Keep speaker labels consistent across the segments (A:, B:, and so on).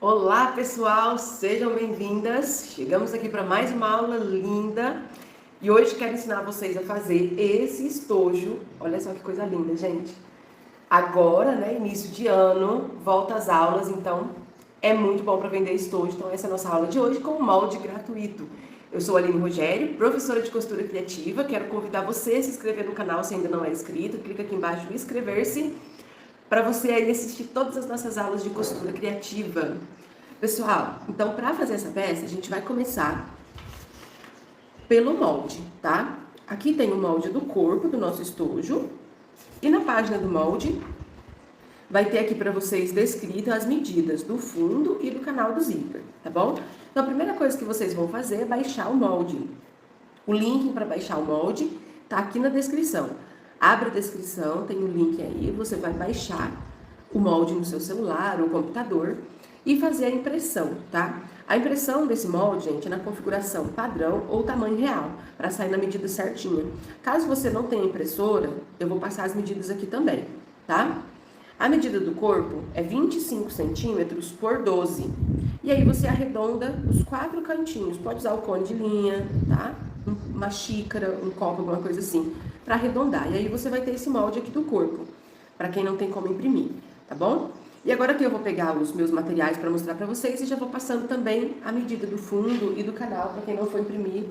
A: Olá, pessoal, sejam bem-vindas. Chegamos aqui para mais uma aula linda e hoje quero ensinar vocês a fazer esse estojo. Olha só que coisa linda, gente. Agora, né, início de ano, volta às aulas, então é muito bom para vender estojo. Então essa é a nossa aula de hoje com o molde gratuito. Eu sou a Aline Rogério, professora de costura criativa. Quero convidar você a se inscrever no canal se ainda não é inscrito. Clica aqui embaixo em inscrever-se para você aí assistir todas as nossas aulas de costura criativa. Pessoal, então para fazer essa peça, a gente vai começar pelo molde, tá? Aqui tem o molde do corpo do nosso estojo e na página do molde vai ter aqui para vocês descritas as medidas do fundo e do canal do zíper, tá bom? Então a primeira coisa que vocês vão fazer é baixar o molde. O link para baixar o molde tá aqui na descrição. Abre a descrição, tem o link aí, você vai baixar o molde no seu celular ou computador e fazer a impressão, tá? A impressão desse molde, gente, é na configuração padrão ou tamanho real, para sair na medida certinha. Caso você não tenha impressora, eu vou passar as medidas aqui também, tá? A medida do corpo é 25 centímetros por 12. E aí você arredonda os 4 cantinhos. Pode usar o cone de linha, tá? Uma xícara, um copo, alguma coisa assim, para arredondar. E aí você vai ter esse molde aqui do corpo, para quem não tem como imprimir, tá bom? E agora aqui eu vou pegar os meus materiais para mostrar para vocês e já vou passando também a medida do fundo e do canal para quem não for imprimir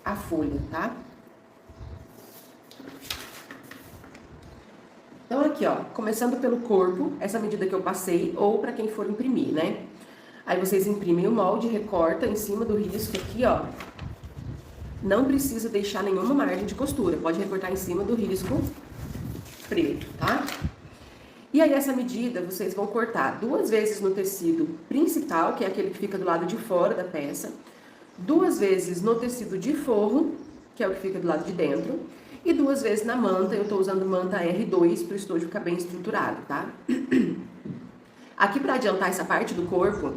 A: a folha, tá? Então aqui, ó, começando pelo corpo, essa medida que eu passei, ou para quem for imprimir, né? Aí vocês imprimem o molde, recorta em cima do risco aqui, ó. Não precisa deixar nenhuma margem de costura, pode recortar em cima do risco preto, tá? E aí essa medida vocês vão cortar 2 vezes no tecido principal, que é aquele que fica do lado de fora da peça, 2 vezes no tecido de forro, que é o que fica do lado de dentro, e 2 vezes na manta. Eu tô usando manta R2 para o estojo ficar bem estruturado, tá? Aqui para adiantar essa parte do corpo,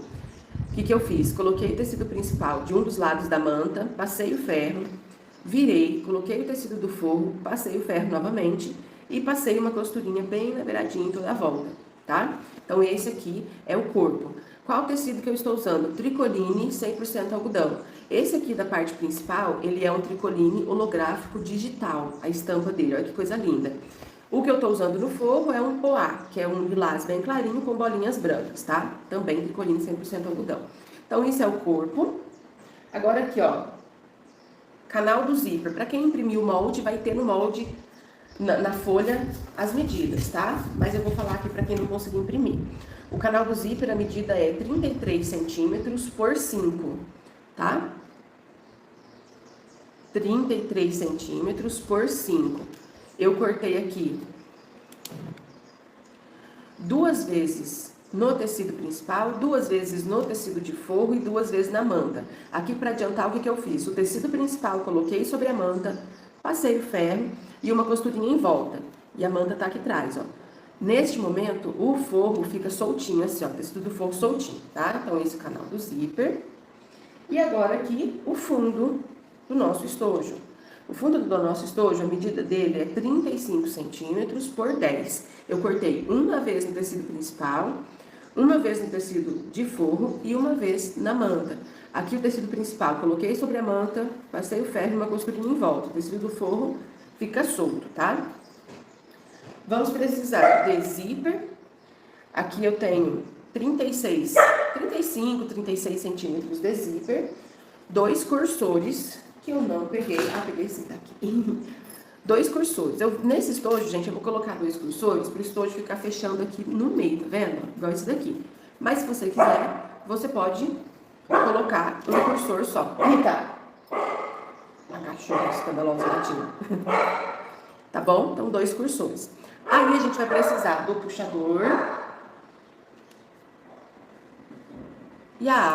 A: o que eu fiz? Coloquei o tecido principal de um dos lados da manta, passei o ferro, virei, coloquei o tecido do forro, passei o ferro novamente e passei uma costurinha bem na beiradinha em toda a volta, tá? Então esse aqui é o corpo. Qual tecido que eu estou usando? Tricoline 100% algodão. Esse aqui da parte principal, ele é um tricoline holográfico digital, a estampa dele, olha que coisa linda. O que eu estou usando no forro é um poá, que é um lilás bem clarinho com bolinhas brancas, tá? Também tricoline 100% algodão. Então, isso é o corpo. Agora aqui, ó, canal do zíper. Para quem imprimiu o molde, vai ter no molde, na folha, as medidas, tá? Mas eu vou falar aqui para quem não conseguiu imprimir. O canal do zíper, a medida é 33 centímetros por 5, tá? 33 centímetros por 5. Eu cortei aqui 2 vezes no tecido principal, 2 vezes no tecido de forro e 2 vezes na manta. Aqui para adiantar, o que eu fiz? O tecido principal coloquei sobre a manta, passei o ferro e uma costurinha em volta. E a manta tá aqui atrás, ó. Neste momento, o forro fica soltinho assim, ó, o tecido do forro soltinho, tá? Então esse é o canal do zíper. E agora aqui, o fundo do nosso estojo. O fundo do nosso estojo, a medida dele é 35 centímetros por 10. Eu cortei uma vez no tecido principal, uma vez no tecido de forro e uma vez na manta. Aqui o tecido principal, coloquei sobre a manta, passei o ferro e uma costurinha em volta. O tecido do forro fica solto, tá? Vamos precisar de zíper. Aqui eu tenho 35, 36 centímetros de zíper. 2 cursores, que eu não peguei. Ah, peguei sim, tá aqui. 2 cursores. Nesse estojo, gente, eu vou colocar 2 cursores para o estojo ficar fechando aqui no meio, tá vendo? Igual esse daqui. Mas se você quiser, você pode colocar um cursor só. Eita! A cachorra escandalosa latindo. Tá bom? Então, 2 cursores. Aí a gente vai precisar do puxador e a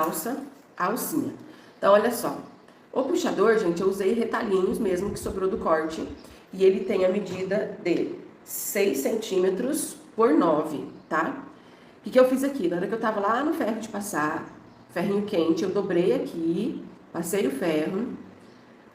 A: alcinha. Então, olha só. O puxador, gente, eu usei retalhinhos mesmo que sobrou do corte. E ele tem a medida de 6 centímetros por 9, tá? O que eu fiz aqui? Na hora que eu tava lá no ferro de passar, ferrinho quente, eu dobrei aqui, passei o ferro,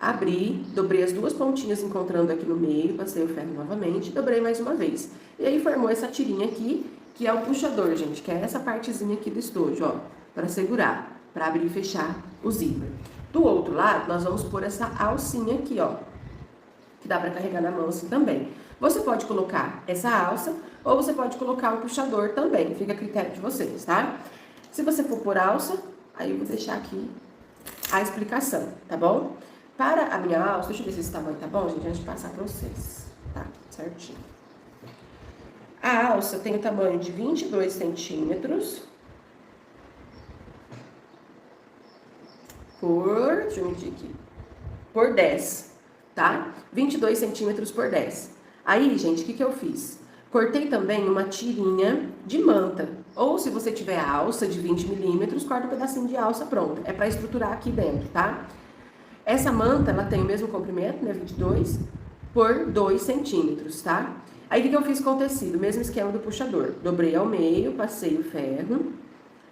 A: abri, dobrei as 2 pontinhas encontrando aqui no meio, passei o ferro novamente, dobrei mais uma vez. E aí formou essa tirinha aqui, que é o puxador, gente, que é essa partezinha aqui do estojo, ó. para segurar, para abrir e fechar o zíper. Do outro lado, nós vamos pôr essa alcinha aqui, ó, que dá para carregar na mão assim também. Você pode colocar essa alça ou você pode colocar um puxador também, fica a critério de vocês, tá? Se você for por alça, aí eu vou deixar aqui a explicação, tá bom? Para a minha alça, deixa eu ver se esse tamanho tá bom, gente, antes de passar para vocês, tá? Certinho. A alça tem o tamanho de 22 centímetros por, deixa eu medir aqui, por 10, tá? 22 centímetros por 10. Aí, gente, o que eu fiz? Cortei também uma tirinha de manta. Ou se você tiver a alça de 20 milímetros, corta um pedacinho de alça, pronto. É para estruturar aqui dentro, tá? Essa manta, ela tem o mesmo comprimento, né? 22 por 2 centímetros, tá? Aí, o que eu fiz com o tecido? Mesmo esquema do puxador. Dobrei ao meio, passei o ferro,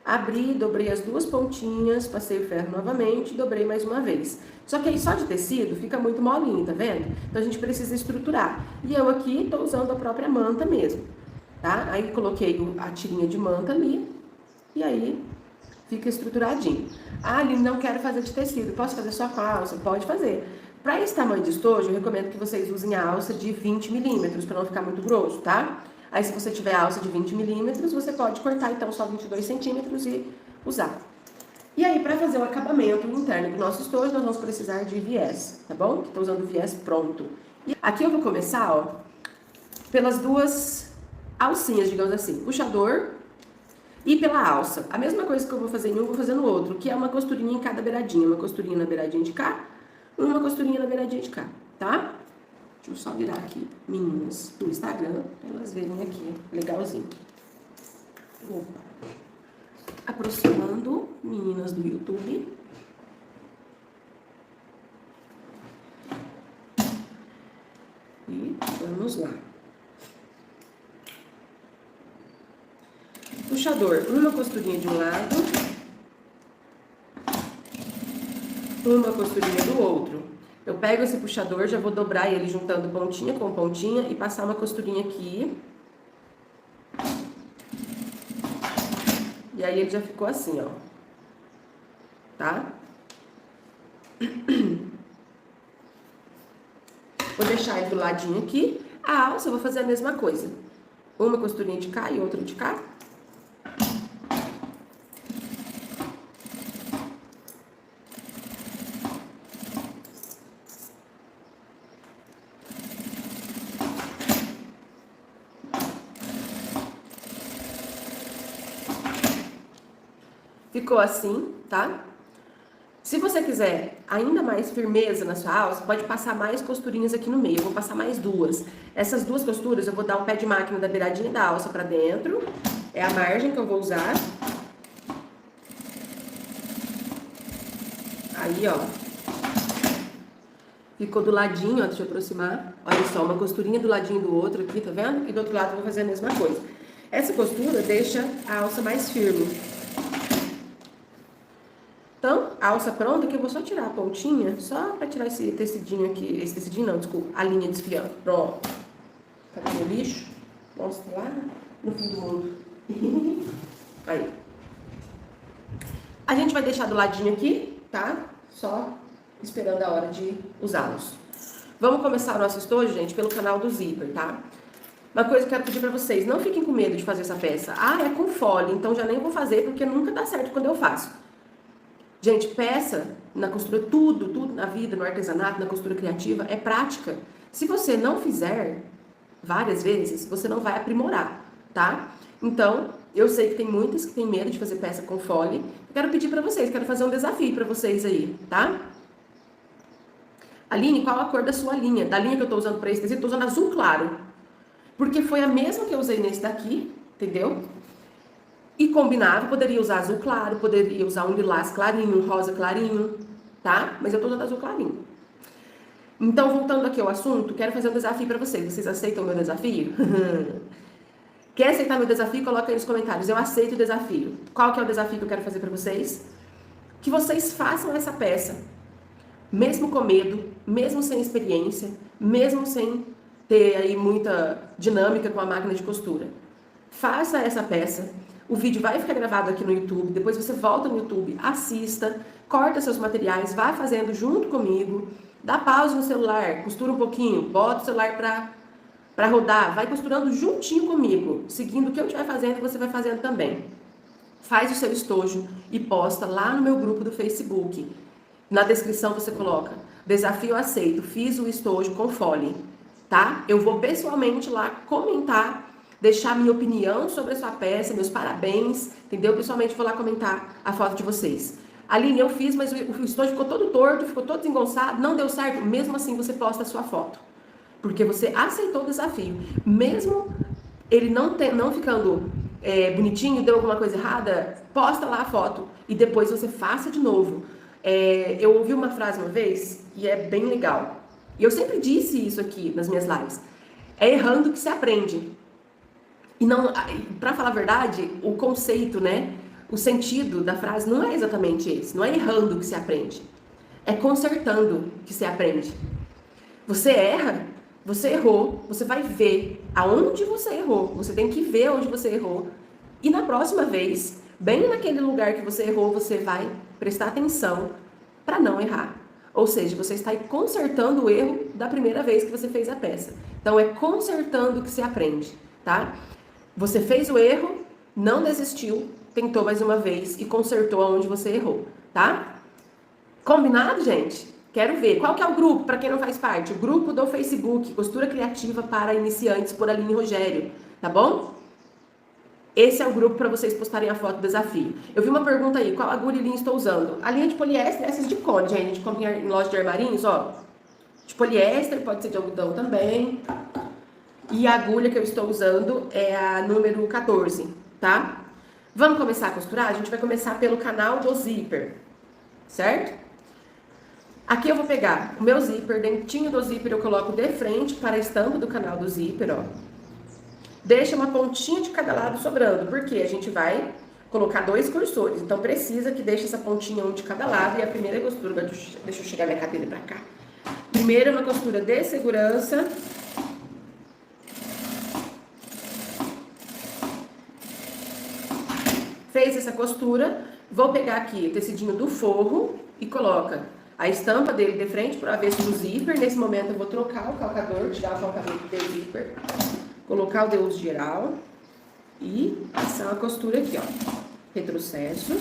A: abri, dobrei as duas pontinhas, passei o ferro novamente, dobrei mais uma vez. Só que aí só de tecido fica muito molinho, tá vendo? Então a gente precisa estruturar. E eu aqui tô usando a própria manta mesmo, tá? Aí coloquei a tirinha de manta ali e aí fica estruturadinho. Ah, Aline, não quero fazer de tecido, posso fazer só com a alça? Pode fazer. Para esse tamanho de estojo, eu recomendo que vocês usem a alça de 20 milímetros para não ficar muito grosso, tá? Aí se você tiver a alça de 20 milímetros, você pode cortar então só 22 centímetros e usar. E aí, para fazer o acabamento interno do nosso estojo, nós vamos precisar de viés, tá bom? Que estou usando o viés pronto. E aqui eu vou começar, ó, pelas duas alcinhas, digamos assim, puxador e pela alça. A mesma coisa que eu vou fazer em um, vou fazer no outro, que é uma costurinha em cada beiradinha. Uma costurinha na beiradinha de cá, uma costurinha na beiradinha de cá, tá? Deixa eu só virar aqui, meninas, no Instagram, pra elas verem aqui, legalzinho. Opa. Aproximando, meninas do YouTube. E vamos lá. Puxador, uma costurinha de um lado, uma costurinha do outro. Eu pego esse puxador, já vou dobrar ele juntando pontinha com pontinha e passar uma costurinha aqui. E aí ele já ficou assim, ó. Tá? Vou deixar ele do ladinho aqui. A alça eu vou fazer a mesma coisa. Uma costurinha de cá e outra de cá. Ficou assim, tá? Se você quiser ainda mais firmeza na sua alça, pode passar mais costurinhas aqui no meio. Eu vou passar mais duas. Essas duas costuras eu vou dar o pé de máquina da beiradinha da alça pra dentro. É a margem que eu vou usar. Aí, ó. Ficou do ladinho, ó. Deixa eu aproximar. Olha só, uma costurinha do ladinho do outro aqui, tá vendo? E do outro lado eu vou fazer a mesma coisa. Essa costura deixa a alça mais firme. Então, a alça pronta, que eu vou só tirar a pontinha, só pra tirar esse tecidinho aqui, esse tecidinho não, desculpa, a linha desfiando. Pronto. Cadê meu lixo? Mostra lá no fim do mundo. Aí. A gente vai deixar do ladinho aqui, tá? Só esperando a hora de usá-los. Vamos começar o nosso estojo, gente, pelo canal do zíper, tá? Uma coisa que eu quero pedir pra vocês, não fiquem com medo de fazer essa peça. Ah, é com fole, então já nem vou fazer, porque nunca dá certo quando eu faço. Gente, peça na costura, tudo na vida, no artesanato, na costura criativa, é prática. Se você não fizer várias vezes, você não vai aprimorar, tá? Então, eu sei que tem muitas que têm medo de fazer peça com fole. Eu quero pedir pra vocês, quero fazer um desafio pra vocês aí, tá? Aline, qual a cor da sua linha? Da linha que eu tô usando pra esse tecido, eu tô usando azul claro. Porque foi a mesma que eu usei nesse daqui, entendeu? E combinava, poderia usar azul claro, poderia usar um lilás clarinho, um rosa clarinho, tá? Mas eu tô usando azul clarinho. Então, voltando aqui ao assunto, quero fazer um desafio pra vocês. Vocês aceitam o meu desafio? Quer aceitar meu desafio? Coloca aí nos comentários. Eu aceito o desafio. Qual que é o desafio que eu quero fazer pra vocês? Que vocês façam essa peça, mesmo com medo, mesmo sem experiência, mesmo sem ter aí muita dinâmica com a máquina de costura. Faça essa peça. O vídeo vai ficar gravado aqui no YouTube, depois você volta no YouTube, assista, corta seus materiais, vai fazendo junto comigo, dá pausa no celular, costura um pouquinho, bota o celular para rodar, vai costurando juntinho comigo, seguindo o que eu estiver fazendo, você vai fazendo também. Faz o seu estojo e posta lá no meu grupo do Facebook. Na descrição você coloca: desafio aceito, fiz o estojo com fole, tá? Eu vou pessoalmente lá comentar, deixar minha opinião sobre a sua peça, meus parabéns, entendeu? Pessoalmente vou lá comentar a foto de vocês. Aline, eu fiz, mas o estojo ficou todo torto, ficou todo desengonçado, não deu certo. Mesmo assim você posta a sua foto, porque você aceitou o desafio. Mesmo ele não ficando bonitinho, deu alguma coisa errada, posta lá a foto e depois você faça de novo. Eu ouvi uma frase uma vez e é bem legal. E eu sempre disse isso aqui nas minhas lives. É errando que se aprende. E não, para falar a verdade, o conceito, né? O sentido da frase não é exatamente esse. Não é errando que se aprende. É consertando que se aprende. Você erra, você errou, você vai ver aonde você errou. Você tem que ver onde você errou. E na próxima vez, bem naquele lugar que você errou, você vai prestar atenção para não errar. Ou seja, você está consertando o erro da primeira vez que você fez a peça. Então, é consertando que se aprende, tá? Você fez o erro, não desistiu, tentou mais uma vez e consertou aonde você errou, tá? Combinado, gente? Quero ver. Qual que é o grupo, para quem não faz parte? O grupo do Facebook, Costura Criativa para Iniciantes, por Aline Rogério, tá bom? Esse é o grupo para vocês postarem a foto do desafio. Eu vi uma pergunta aí, qual agulha e linha estou usando? A linha de poliéster, essas de cone, gente, a gente compra em loja de armarinhos, ó. De poliéster, pode ser de algodão também. E a agulha que eu estou usando é a número 14, tá? Vamos começar a costurar? A gente vai começar pelo canal do zíper, certo? Aqui eu vou pegar o meu zíper, dentinho do zíper eu coloco de frente para a estampa do canal do zíper, ó. Deixa uma pontinha de cada lado sobrando, porque a gente vai colocar 2 cursores, então precisa que deixe essa pontinha um de cada lado. E a primeira costura, deixa eu chegar minha cadeira pra cá. Primeiro uma costura de segurança. Fez essa costura, vou pegar aqui o tecidinho do forro e coloca a estampa dele de frente para o avesso do zíper. Nesse momento eu vou trocar o calcador, tirar o calcador do zíper, colocar o Deus geral e passar uma costura aqui, ó. Retrocesso.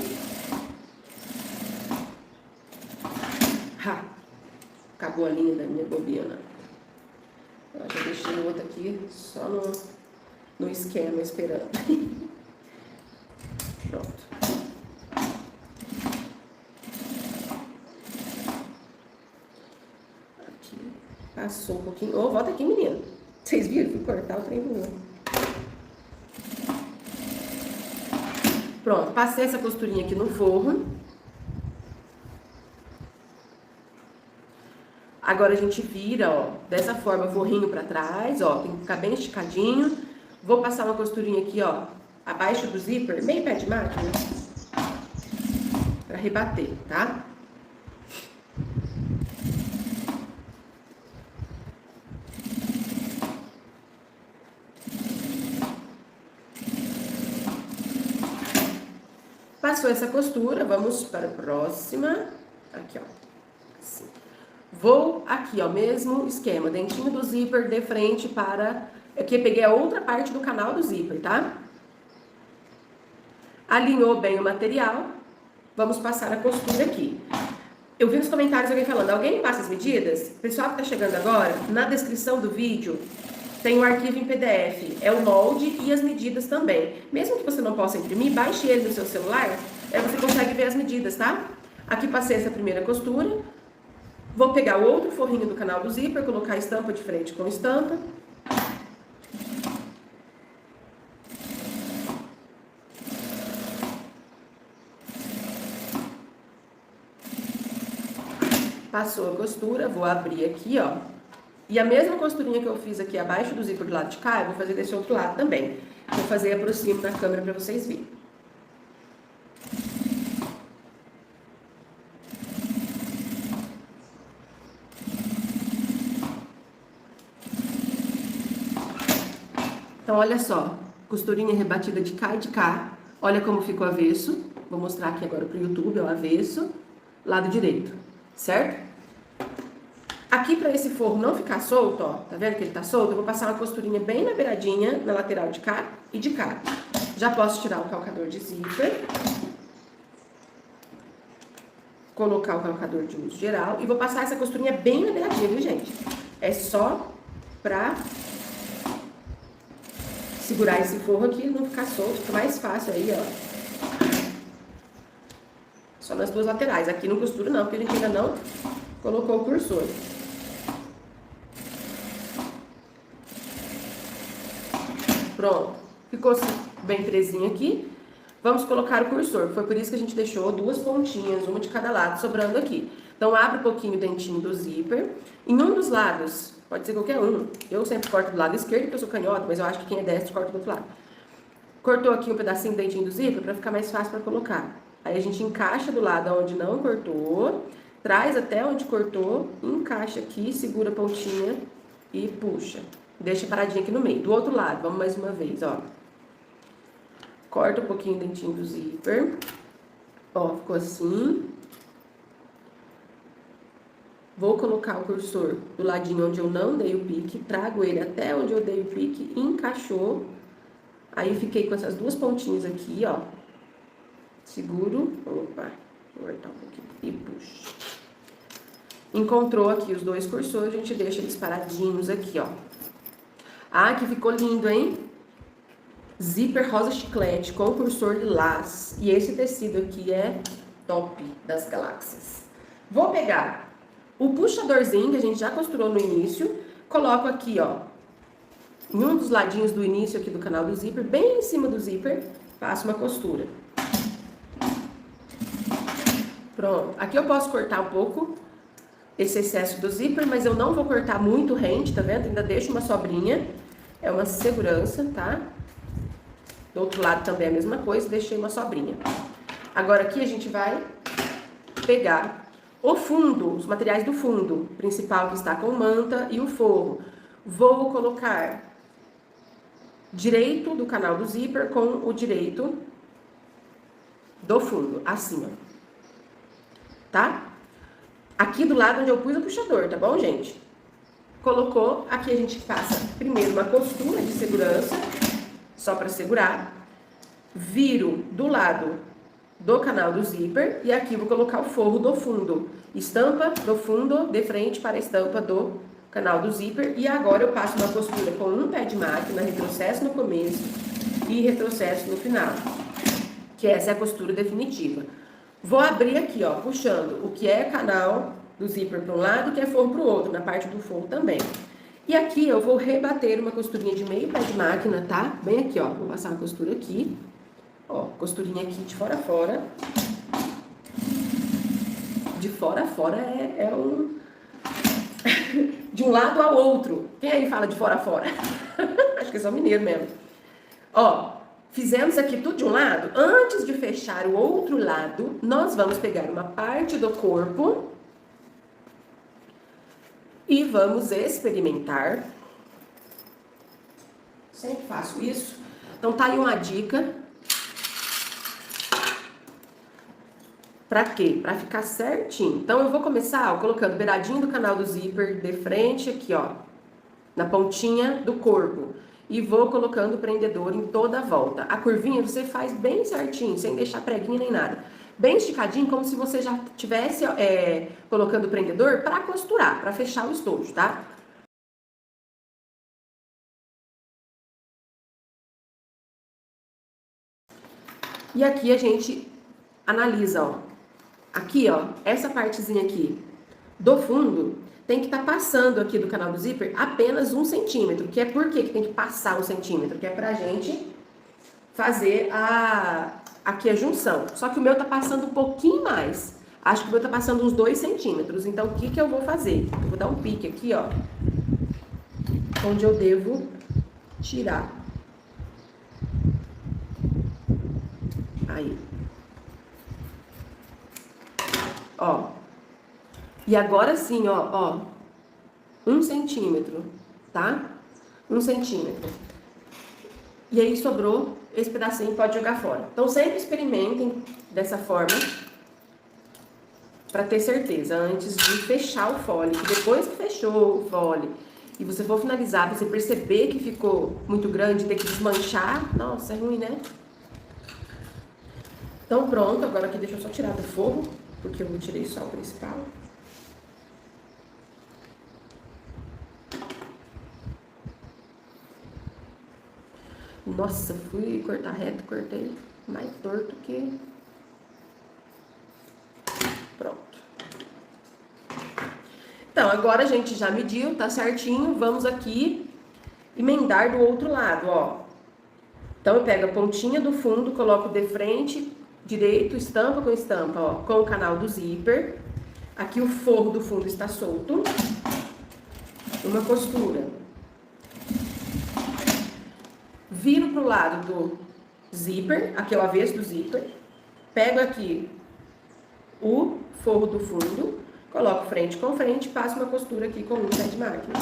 A: Acabou a linha da minha bobina. Eu já deixei o outro aqui só no esquema esperando. Pronto. Aqui. Passou um pouquinho. Ô, volta aqui, menina. Vocês viram? Fui cortar o trem do outro. Pronto, passei essa costurinha aqui no forro. Agora a gente vira, ó, dessa forma, o forrinho pra trás, ó, tem que ficar bem esticadinho. Vou passar uma costurinha aqui, ó, abaixo do zíper, meio pé de máquina, pra rebater, tá? Passou essa costura, vamos para a próxima. Aqui, ó. Assim. Vou aqui, ó, mesmo esquema, dentinho do zíper de frente para... Aqui eu peguei a outra parte do canal do zíper, tá? Alinhou bem o material. Vamos passar a costura aqui. Eu vi nos comentários alguém falando, alguém passa as medidas? Pessoal que tá chegando agora, na descrição do vídeo tem um arquivo em PDF, é o molde e as medidas também. Mesmo que você não possa imprimir, baixe ele no seu celular, você consegue ver as medidas, tá? Aqui passei essa primeira costura. Vou pegar o outro forrinho do canal do zíper, colocar a estampa de frente com estampa. Passou a costura, vou abrir aqui, ó. E a mesma costurinha que eu fiz aqui abaixo do zíper do lado de cá, eu vou fazer desse outro lado também. Vou fazer aproximo da câmera para vocês verem. Então, olha só, costurinha rebatida de cá e de cá. Olha como fica o avesso. Vou mostrar aqui agora pro YouTube, ó, o avesso, lado direito, certo? Aqui para esse forro não ficar solto, ó, tá vendo que ele tá solto? Eu vou passar uma costurinha bem na beiradinha, na lateral de cá e de cá. Já posso tirar o calcador de zíper. Colocar o calcador de uso geral e vou passar essa costurinha bem na beiradinha, viu, gente? É só pra segurar esse forro aqui e não ficar solto, fica mais fácil aí, ó. Só nas duas laterais. Aqui não costura não, porque a gente ainda não colocou o cursor. Pronto. Ficou bem presinho aqui. Vamos colocar o cursor. Foi por isso que a gente deixou duas pontinhas, uma de cada lado, sobrando aqui. Então, abre um pouquinho o dentinho do zíper. Em um dos lados, pode ser qualquer um. Eu sempre corto do lado esquerdo, porque eu sou canhota, mas eu acho que quem é destro corta do outro lado. Cortou aqui um pedacinho do dentinho do zíper para ficar mais fácil para colocar. Aí a gente encaixa do lado onde não cortou, traz até onde cortou, encaixa aqui, segura a pontinha e puxa. Deixa paradinha aqui no meio. Do outro lado, vamos mais uma vez, ó. Corta um pouquinho o dentinho do zíper. Ó, ficou assim. Vou colocar o cursor do ladinho onde eu não dei o pique, trago ele até onde eu dei o pique, encaixou. Aí fiquei com essas duas pontinhas aqui, ó. Seguro, opa, vou cortar um pouquinho e puxo. Encontrou aqui os dois cursores, a gente deixa eles paradinhos aqui, ó. Ah, que ficou lindo, hein? Zíper rosa chiclete com cursor lilás. E esse tecido aqui é top das galáxias. Vou pegar o puxadorzinho que a gente já costurou no início, coloco aqui, ó, em um dos ladinhos do início aqui do canal do zíper, bem em cima do zíper, faço uma costura. Pronto. Aqui eu posso cortar um pouco esse excesso do zíper, mas eu não vou cortar muito rente, tá vendo? Ainda deixo uma sobrinha. É uma segurança, tá? Do outro lado também é a mesma coisa, deixei uma sobrinha. Agora aqui a gente vai pegar o fundo, os materiais do fundo principal que está com manta e o forro. Vou colocar direito do canal do zíper com o direito do fundo, assim, ó. Tá? Aqui do lado onde eu pus o puxador, tá bom, gente? Colocou, aqui a gente passa primeiro uma costura de segurança, só para segurar. Viro do lado do canal do zíper e aqui vou colocar o forro do fundo. Estampa do fundo de frente para a estampa do canal do zíper. E agora eu passo uma costura com um pé de máquina, retrocesso no começo e retrocesso no final. Que essa é a costura definitiva. Vou abrir aqui, ó, puxando o que é canal do zíper para um lado, o que é forro para o outro, na parte do forro também. E aqui eu vou rebater uma costurinha de meio pé de máquina, tá? Bem aqui, ó, vou passar uma costura aqui. Ó, costurinha aqui de fora a fora. De fora a fora é um... de um lado ao outro. Quem aí fala de fora a fora? Acho que é só mineiro mesmo. Ó, fizemos aqui tudo de um lado. Antes de fechar o outro lado, nós vamos pegar uma parte do corpo e vamos experimentar. Sempre faço isso. Então tá aí uma dica. Pra quê? Pra ficar certinho. Então eu vou começar, ó, colocando beiradinho do canal do zíper de frente aqui, ó, na pontinha do corpo. E vou colocando o prendedor em toda a volta. A curvinha você faz bem certinho, sem deixar preguinha nem nada. Bem esticadinho, como se você já tivesse colocando o prendedor para costurar, para fechar o estojo, tá? E aqui a gente analisa, ó. Aqui, ó, essa partezinha aqui do fundo tem que estar passando aqui do canal do zíper apenas 1 centímetro. Que é por que tem que passar 1 centímetro? Que é pra gente fazer aqui a junção. Só que o meu tá passando um pouquinho mais. Acho que o meu tá passando uns 2 centímetros. Então, o que que eu vou fazer? Eu vou dar um pique aqui, ó. Onde eu devo tirar. Aí. Ó. E agora sim, ó. 1 centímetro, tá? 1 centímetro. E aí sobrou, esse pedacinho pode jogar fora. Então, sempre experimentem dessa forma, para ter certeza, antes de fechar o fole. Que depois que fechou o fole e você for finalizar, você perceber que ficou muito grande, ter que desmanchar, nossa, é ruim, né? Então, pronto. Agora aqui, deixa eu só tirar do forro, porque eu tirei só o principal. Nossa, fui cortar reto, cortei mais torto que... Pronto. Então, agora a gente já mediu, tá certinho. Vamos aqui emendar do outro lado, ó. Então, eu pego a pontinha do fundo, coloco de frente, direito, estampa com estampa, ó, com o canal do zíper. Aqui o forro do fundo está solto. Uma costura. Viro pro lado do zíper, aqui é o avesso do zíper. Pego aqui o forro do fundo, coloco frente com frente, passo uma costura aqui com um pé de máquina.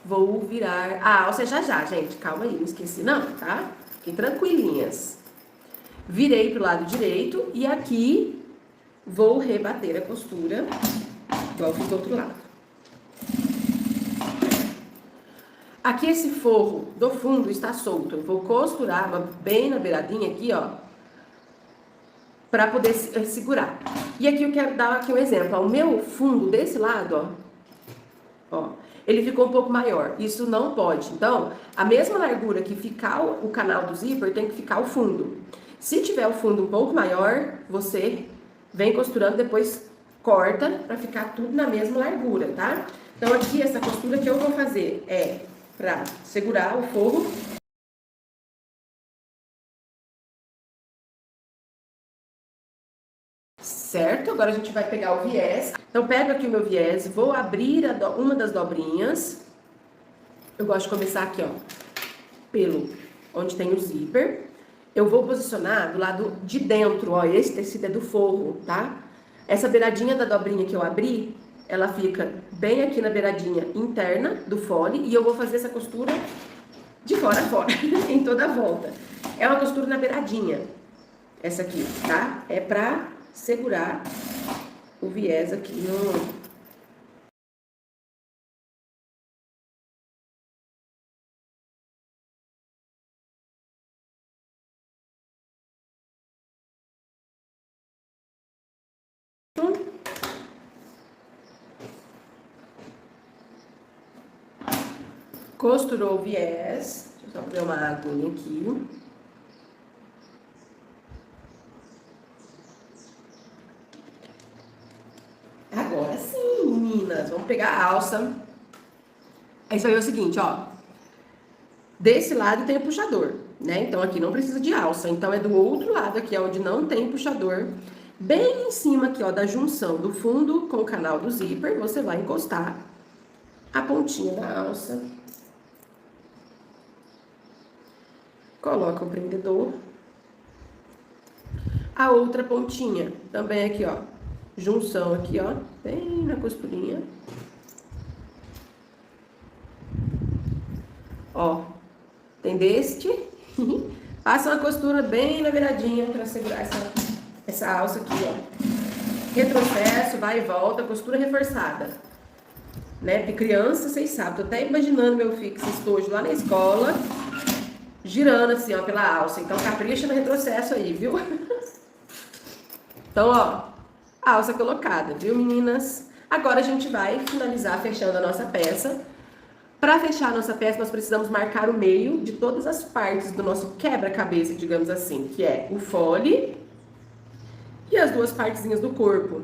A: Vou virar a alça já, gente. Calma aí, não esqueci não, tá? Fiquem tranquilinhas. Virei pro lado direito e aqui vou rebater a costura, igual fiz do outro lado. Aqui esse forro do fundo está solto. Eu vou costurar bem na beiradinha aqui, ó, para poder segurar. E aqui eu quero dar aqui um exemplo. Ó, o meu fundo desse lado, ó, ele ficou um pouco maior. Isso não pode. Então, a mesma largura que ficar o canal do zíper tem que ficar o fundo. Se tiver o fundo um pouco maior, você vem costurando, depois corta para ficar tudo na mesma largura, tá? Então, aqui essa costura que eu vou fazer é para segurar o forro. Certo? Agora a gente vai pegar o viés. Então, pego aqui o meu viés, vou abrir uma das dobrinhas. Eu gosto de começar aqui, ó, pelo onde tem o zíper. Eu vou posicionar do lado de dentro, ó, esse tecido é do forro, tá? Essa beiradinha da dobrinha que eu abri, ela fica bem aqui na beiradinha interna do fole e eu vou fazer essa costura de fora a fora, em toda a volta. É uma costura na beiradinha, essa aqui, tá? É pra segurar o viés aqui no... Costurou o viés. Deixa eu só ver uma aguinha aqui. Agora sim, meninas. Vamos pegar a alça. Isso aí é o seguinte, ó. Desse lado tem o puxador, né? Então aqui não precisa de alça. Então é do outro lado aqui, onde não tem puxador. Bem em cima aqui, ó, da junção do fundo com o canal do zíper, você vai encostar a pontinha da alça. Coloca o prendedor. A outra pontinha, também aqui, ó. Junção aqui, ó, bem na costurinha. Ó, tem deste. Passa uma costura bem na beiradinha pra segurar essa alça aqui, ó. Retrocesso, vai e volta, costura reforçada. Né? De criança, vocês sabem, tô até imaginando meu filho com esse estojo lá na escola, girando assim, ó, pela alça. Então, capricha no retrocesso aí, viu? Então, ó, a alça colocada, viu, meninas? Agora a gente vai finalizar fechando a nossa peça. Para fechar a nossa peça, nós precisamos marcar o meio de todas as partes do nosso quebra-cabeça, digamos assim, que é o fole e as duas partezinhas do corpo,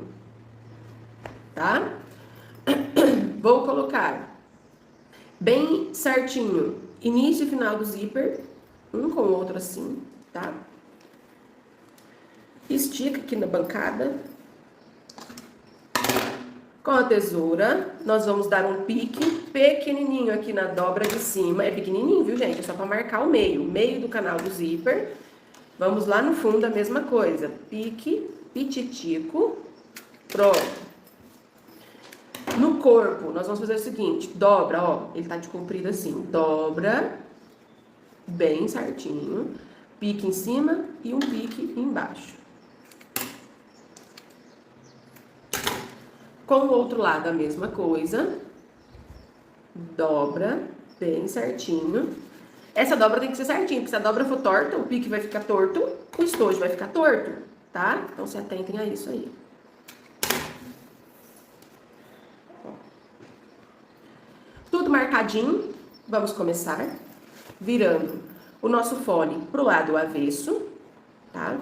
A: tá? Vou colocar bem certinho, início e final do zíper, um com o outro assim, tá? Estica aqui na bancada. Com a tesoura, nós vamos dar um pique pequenininho aqui na dobra de cima. É pequenininho, viu, gente? É só para marcar o meio do canal do zíper. Vamos lá no fundo, a mesma coisa. Pique, pititico. Pronto. No corpo, nós vamos fazer o seguinte, dobra, ó, ele tá de comprido assim, dobra bem certinho, pique em cima e um pique embaixo. Com o outro lado a mesma coisa, dobra bem certinho. Essa dobra tem que ser certinha, porque se a dobra for torta, o pique vai ficar torto, o estojo vai ficar torto, tá? Então se atentem a isso aí. Tudo marcadinho, vamos começar virando o nosso fole pro lado avesso, tá?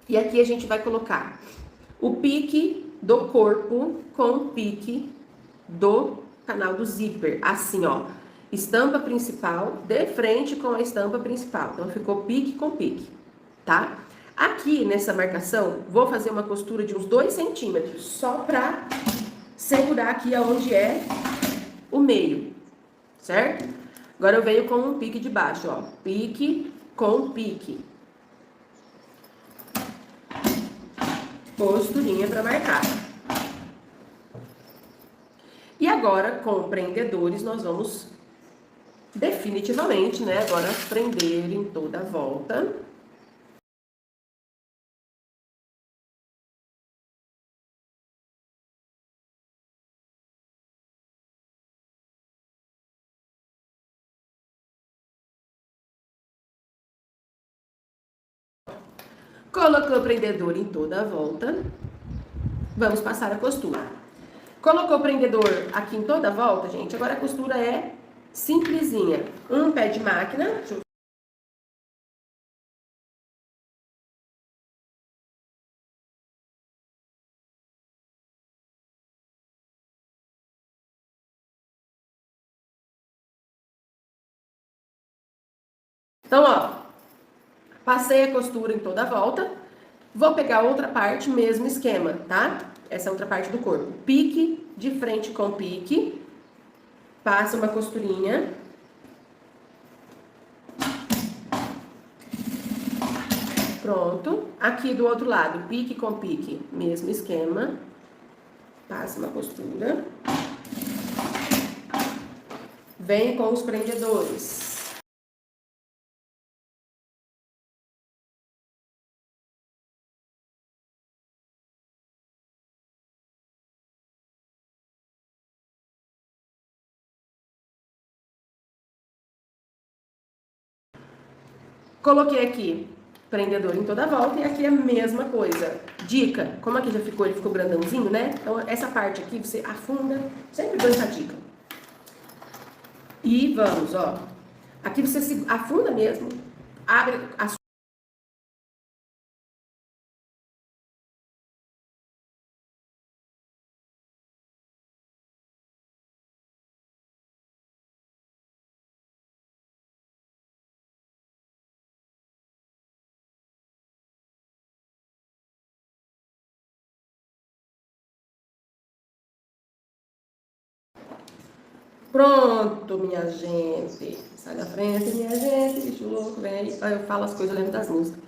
A: E aqui a gente vai colocar o pique do corpo com o pique do canal do zíper, assim, ó. Estampa principal de frente com a estampa principal. Então, ficou pique com pique, tá? Aqui, nessa marcação, vou fazer uma costura de uns 2 centímetros, só pra segurar aqui aonde é o meio, certo? Agora eu venho com um pique de baixo, ó. Pique com pique. Costurinha pra marcar. E agora, com prendedores, nós vamos definitivamente, né, agora prender em toda a volta. Colocou o prendedor em toda a volta. Vamos passar a costura. Colocou o prendedor aqui em toda a volta, gente. Agora a costura é simplesinha. Um pé de máquina. Deixa eu... Então, ó. Passei a costura em toda a volta. Vou pegar outra parte, mesmo esquema, tá? Essa outra parte do corpo. Pique de frente com pique. Passa uma costurinha. Pronto. Aqui do outro lado, pique com pique, mesmo esquema. Passa uma costura. Vem com os prendedores. Coloquei aqui prendedor em toda a volta e aqui é a mesma coisa. Dica, como aqui já ficou, ele ficou grandãozinho, né? Então essa parte aqui você afunda, sempre dou essa dica. E vamos, ó. Aqui você se afunda mesmo, abre a sua... Pronto, minha gente. Sai da frente, minha gente, bicho louco, vem aí. Eu falo as coisas, eu lembro das músicas.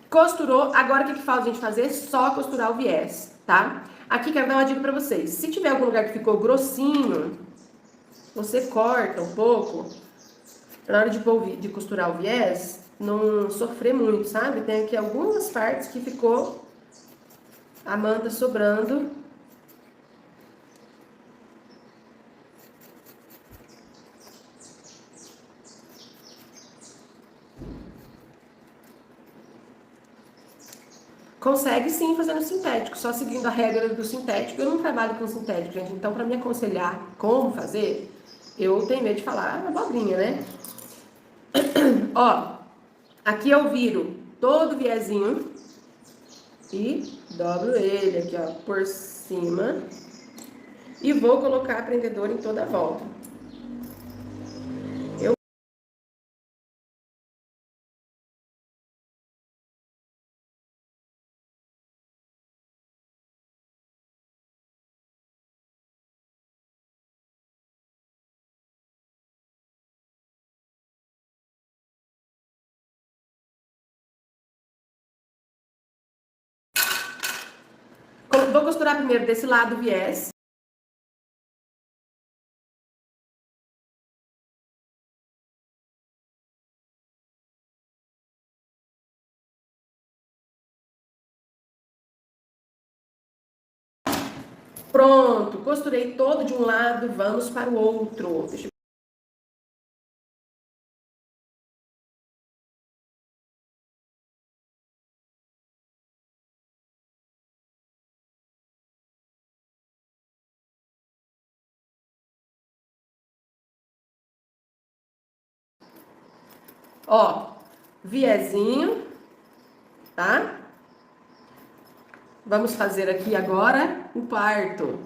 A: Costurou, agora o que falta a gente fazer? Só costurar o viés, tá? Aqui quero dar uma dica pra vocês. Se tiver algum lugar que ficou grossinho, você corta um pouco. Na hora de costurar o viés, não sofrer muito, sabe? Tem aqui algumas partes que ficou a manta sobrando. Consegue sim fazendo sintético, só seguindo a regra do sintético. Eu não trabalho com sintético, gente, então para me aconselhar como fazer, eu tenho medo de falar abobrinha, né? Ó, aqui eu viro todo o viezinho e dobro ele aqui, ó, por cima. E vou colocar prendedor em toda a volta. Vou costurar primeiro desse lado o viés. Pronto, costurei todo de um lado, vamos para o outro. Ó, viezinho, tá? Vamos fazer aqui agora o parto.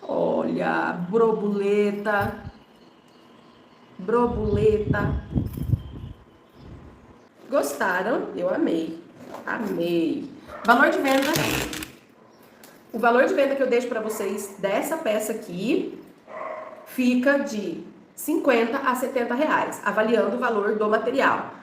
A: Olha, borboleta, borboleta. Gostaram? Eu amei, amei. Valor de venda. O valor de venda que eu deixo para vocês dessa peça aqui fica de 50 a 70 reais, avaliando o valor do material.